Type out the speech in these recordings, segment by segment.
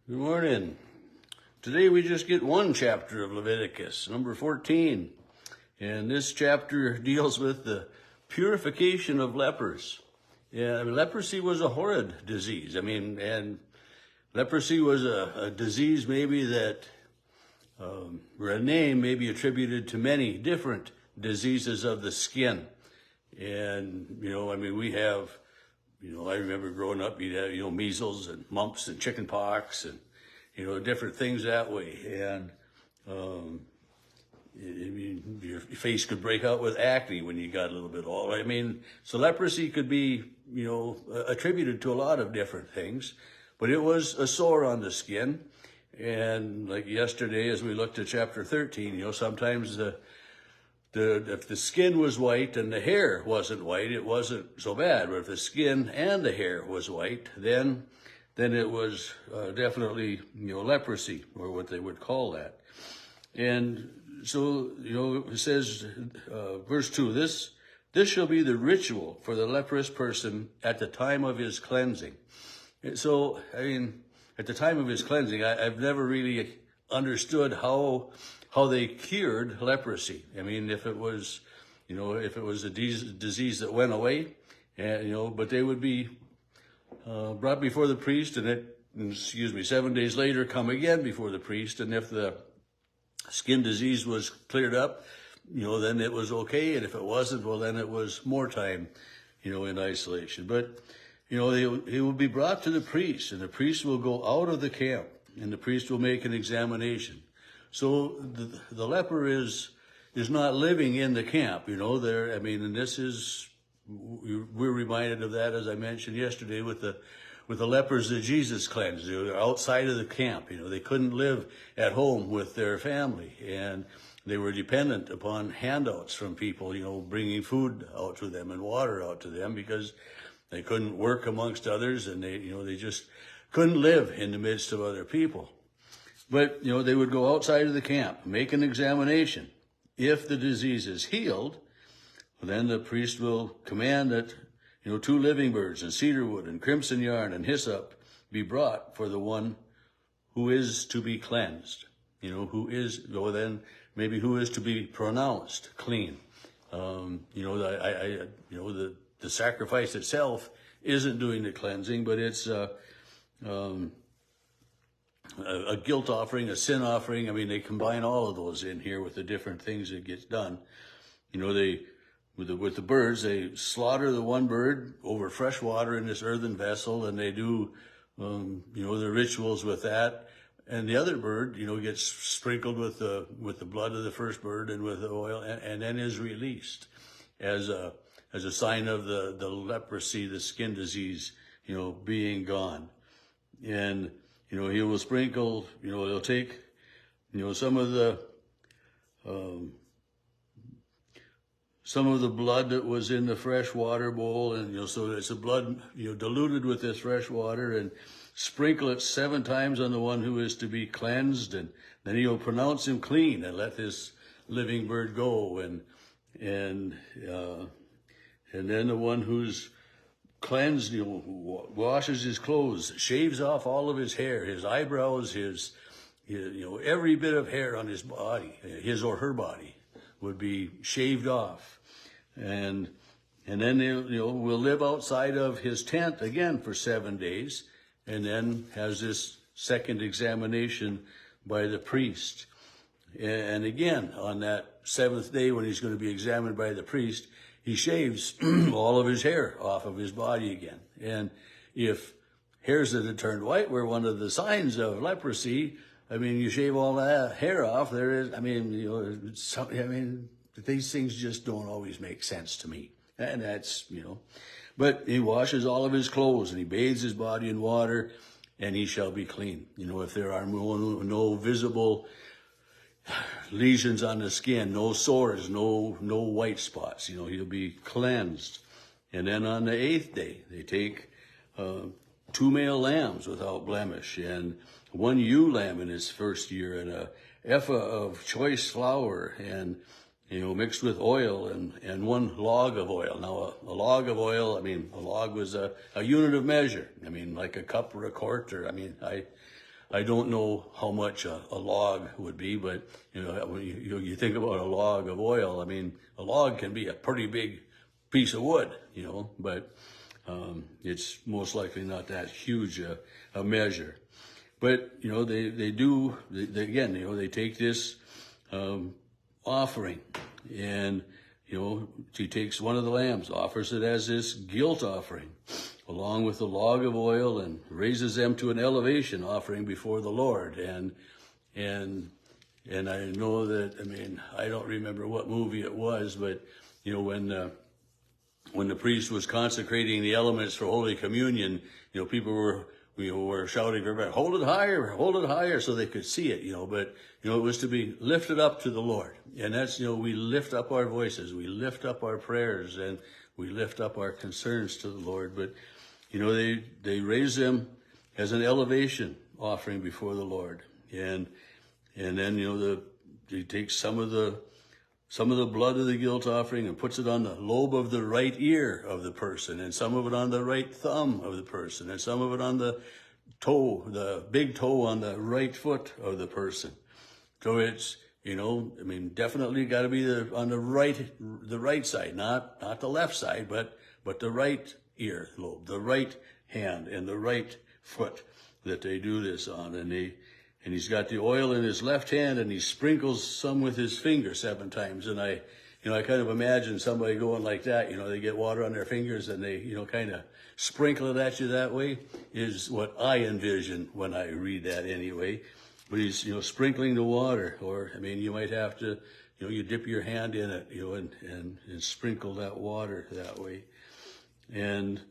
Good morning. Today we just get one chapter of Leviticus, number 14. And this chapter deals with the purification of lepers. Yeah, leprosy was a horrid disease. And leprosy was a disease maybe that, or a name maybe attributed to many different diseases of the skin. And, we have, I remember growing up, you'd have, measles and mumps and chicken pox and, different things that way. And your face could break out with acne when you got a little bit old. So leprosy could be, attributed to a lot of different things, but it was a sore on the skin. And like yesterday, as we looked at chapter 13, sometimes if the skin was white and the hair wasn't white, it wasn't so bad. But if the skin and the hair was white, then it was definitely, leprosy, or what they would call that. And so, it says, verse 2, this shall be the ritual for the leprous person at the time of his cleansing. And so, at the time of his cleansing, I've never really understood how they cured leprosy. If it was, a disease that went away, and, but they would be brought before the priest, and 7 days later come again before the priest. And if the skin disease was cleared up, then it was okay. And if it wasn't, well, then it was more time, in isolation. But, he will be brought to the priest, and the priest will go out of the camp, and the priest will make an examination. So the leper is not living in the camp, and this is, we're reminded of that, as I mentioned yesterday, with the lepers that Jesus cleansed. They were outside of the camp. They couldn't live at home with their family, and they were dependent upon handouts from people, bringing food out to them and water out to them, because they couldn't work amongst others, and they just couldn't live in the midst of other people. But, they would go outside of the camp, make an examination. If the disease is healed, then the priest will command that, 2 living birds and cedar wood and crimson yarn and hyssop be brought for the one who is to be cleansed. Who is to be pronounced clean. The sacrifice itself isn't doing the cleansing, but it's a guilt offering, a sin offering. They combine all of those in here with the different things that gets done. With the birds, they slaughter the one bird over fresh water in this earthen vessel, and they do, the rituals with that. And the other bird, gets sprinkled with the blood of the first bird and with the oil, and then is released as a sign of the leprosy, the skin disease, being gone. And, he will sprinkle, he'll take, some of the blood that was in the fresh water bowl, and, so it's the blood, diluted with this fresh water, and sprinkle it 7 times on the one who is to be cleansed, and then he'll pronounce him clean and let this living bird go, and then the one who's cleansed, washes his clothes, shaves off all of his hair, his eyebrows, his every bit of hair on his body, his or her body, would be shaved off. And then will live outside of his tent again for 7 days, and then has this second examination by the priest. And again, on that 7th day, when he's going to be examined by the priest, he shaves all of his hair off of his body again. And if hairs that had turned white were one of the signs of leprosy, you shave all that hair off, these things just don't always make sense to me. And that's, but he washes all of his clothes, and he bathes his body in water, and he shall be clean. If there are no visible lesions on the skin, no sores, no white spots, he'll be cleansed. And then on the 8th day, they take 2 male lambs without blemish, and 1 ewe lamb in his first year, and a ephah of choice flour, and mixed with oil, and 1 log of oil. Now, a log of oil, a log was a unit of measure. Like a cup or a quart, or I don't know how much a log would be, but when you think about a log of oil, I mean, a log can be a pretty big piece of wood, but it's most likely not that huge a measure. But they take this offering, and she takes one of the lambs, offers it as this guilt offering, along with the log of oil, and raises them to an elevation offering before the Lord. And I know that, I mean, I don't remember what movie it was, but when the priest was consecrating the elements for Holy Communion, people were shouting for everybody, hold it higher, so they could see it, but, it was to be lifted up to the Lord. And that's, we lift up our voices, we lift up our prayers, and we lift up our concerns to the Lord. But, they raise them as an elevation offering before the Lord. And then, he takes some of the blood of the guilt offering and puts it on the lobe of the right ear of the person, and some of it on the right thumb of the person, and some of it on the toe, the big toe on the right foot of the person. So it's, definitely got to be on the right side, not the left side, but the right ear lobe, the right hand, and the right foot that they do this on. And he's got the oil in his left hand, and he sprinkles some with his finger 7 times. And I kind of imagine somebody going like that, they get water on their fingers and they, kind of sprinkle it at you that way, is what I envision when I read that anyway. But he's, sprinkling the water, or, you might have to, you dip your hand in it, and sprinkle that water that way. And,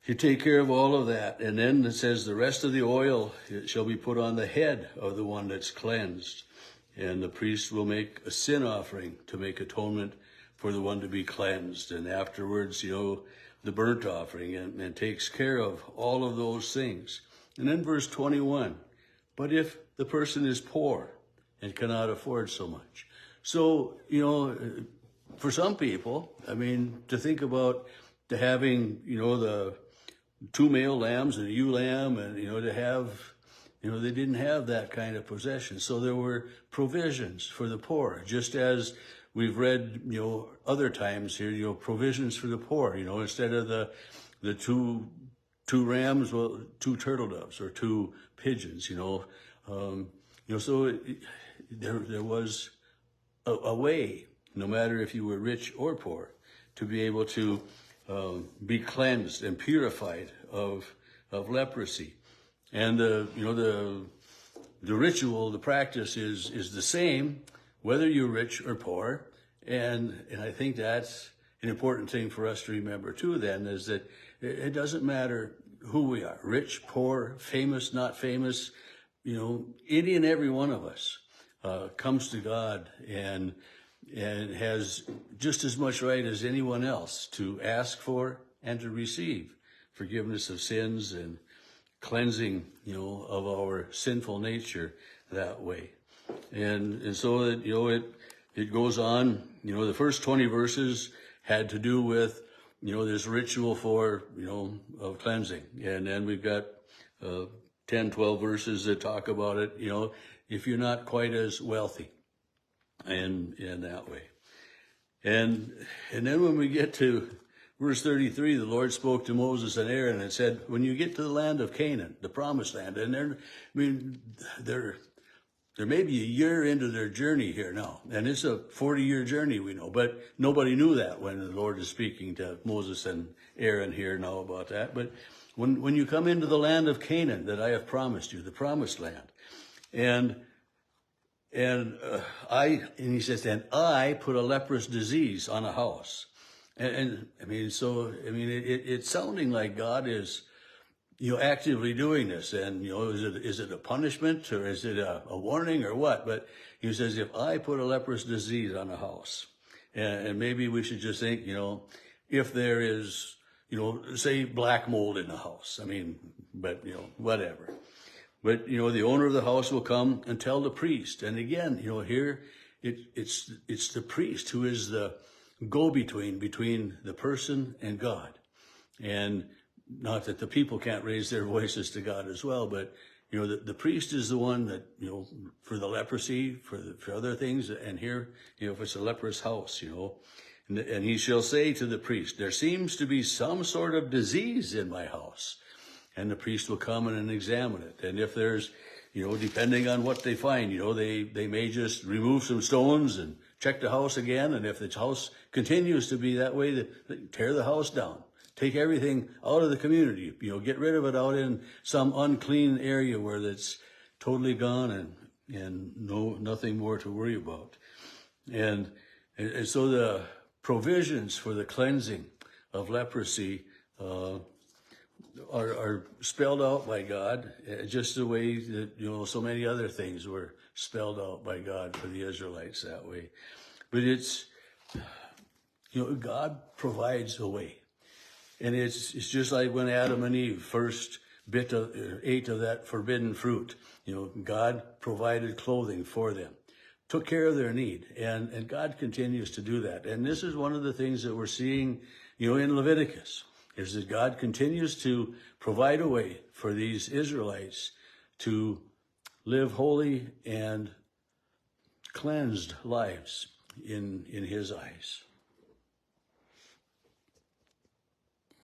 you take care of all of that. And then it says the rest of the oil, it shall be put on the head of the one that's cleansed. And the priest will make a sin offering to make atonement for the one to be cleansed. And afterwards, the burnt offering, and takes care of all of those things. And then verse 21, but if the person is poor and cannot afford so much. So, for some people, to think about having, the 2 male lambs and a ewe lamb, and, to have, they didn't have that kind of possession. So there were provisions for the poor, just as we've read, other times here, provisions for the poor, instead of the two rams, 2 turtle doves, or 2 pigeons, so there was a way, no matter if you were rich or poor, to be able to be cleansed and purified of leprosy. And the ritual, the practice is the same, whether you're rich or poor. And I think that's an important thing for us to remember too, then, is that it doesn't matter who we are, rich, poor, famous, not famous, any and every one of us comes to God and has just as much right as anyone else to ask for and to receive forgiveness of sins and cleansing, of our sinful nature that way. And so that, it goes on, the first 20 verses had to do with, this ritual for, of cleansing. And then we've got 10, 12 verses that talk about it, if you're not quite as wealthy, and in that way. And then when we get to verse 33, the Lord spoke to Moses and Aaron and said, when you get to the land of Canaan, the promised land, and they're maybe a year into their journey here now, and it's a 40-year journey, we know, but nobody knew that when the Lord is speaking to Moses and Aaron here now about that. But when you come into the land of Canaan that I have promised you, the promised land, and he says, and I put a leprous disease on a house. It's sounding like God is, actively doing this. And, is it a punishment, or is it a warning, or what? But he says, if I put a leprous disease on a house, and maybe we should just think, if there is, say black mold in the house, whatever. But, the owner of the house will come and tell the priest. And again, here it's the priest who is the go-between between the person and God. And not that the people can't raise their voices to God as well, but the priest is the one that, for the leprosy, for other things, and here, if it's a leprous house, and he shall say to the priest, there seems to be some sort of disease in my house. And the priest will come and examine it. And if there's, depending on what they find, they may just remove some stones and check the house again. And if the house continues to be that way, they tear the house down. Take everything out of the community, get rid of it out in some unclean area where it's totally gone and nothing more to worry about. And so the provisions for the cleansing of leprosy are spelled out by God, just the way that, so many other things were spelled out by God for the Israelites that way. But it's, God provides a way. And it's just like when Adam and Eve first ate of that forbidden fruit. God provided clothing for them, took care of their need, and God continues to do that. And this is one of the things that we're seeing, in Leviticus, is that God continues to provide a way for these Israelites to live holy and cleansed lives in his eyes.